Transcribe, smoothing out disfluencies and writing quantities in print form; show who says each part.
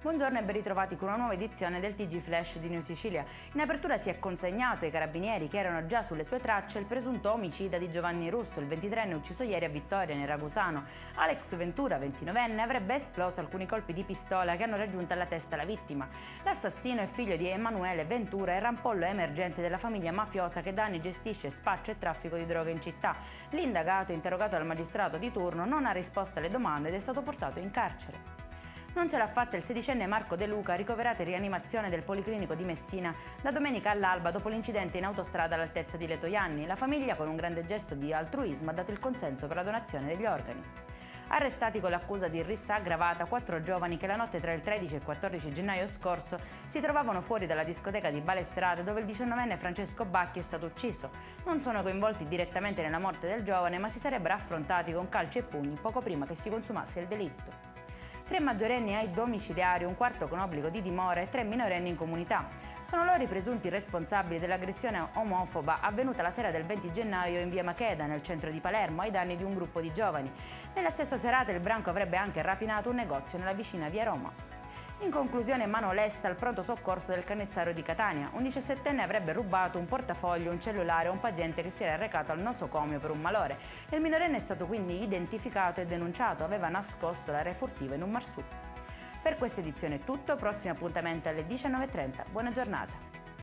Speaker 1: Buongiorno e ben ritrovati con una nuova edizione del TG Flash di New Sicilia. In apertura si è consegnato ai carabinieri che erano già sulle sue tracce il presunto omicida di Giovanni Russo, il 23enne ucciso ieri a Vittoria, nel Ragusano. Alex Ventura, 29enne, avrebbe esploso alcuni colpi di pistola che hanno raggiunto alla testa la vittima. L'assassino è figlio di Emanuele Ventura e rampollo emergente della famiglia mafiosa che da anni gestisce spaccio e traffico di droga in città. L'indagato, interrogato dal magistrato di turno, non ha risposto alle domande ed è stato portato in carcere. Non ce l'ha fatta il sedicenne Marco De Luca, ricoverato in rianimazione del Policlinico di Messina da domenica all'alba dopo l'incidente in autostrada all'altezza di Letojanni. La famiglia, con un grande gesto di altruismo, ha dato il consenso per la donazione degli organi. Arrestati con l'accusa di rissa aggravata 4 giovani che la notte tra il 13 e il 14 gennaio scorso si trovavano fuori dalla discoteca di Balestrate, dove il 19enne Francesco Bacchi è stato ucciso. Non sono coinvolti direttamente nella morte del giovane, ma si sarebbero affrontati con calci e pugni poco prima che si consumasse il delitto. 3 maggiorenni ai domiciliari, un quarto con obbligo di dimora e 3 minorenni in comunità. Sono loro i presunti responsabili dell'aggressione omofoba avvenuta la sera del 20 gennaio in via Macheda, nel centro di Palermo, ai danni di un gruppo di giovani. Nella stessa serata il branco avrebbe anche rapinato un negozio nella vicina via Roma. In conclusione, mano lesta al pronto soccorso del Cannizzario di Catania. Un 17enne avrebbe rubato un portafoglio, un cellulare a un paziente che si era recato al nosocomio per un malore. Il minorenne è stato quindi identificato e denunciato, aveva nascosto l'area furtiva in un marsupio. Per questa edizione è tutto, prossimo appuntamento alle 19:30. Buona giornata.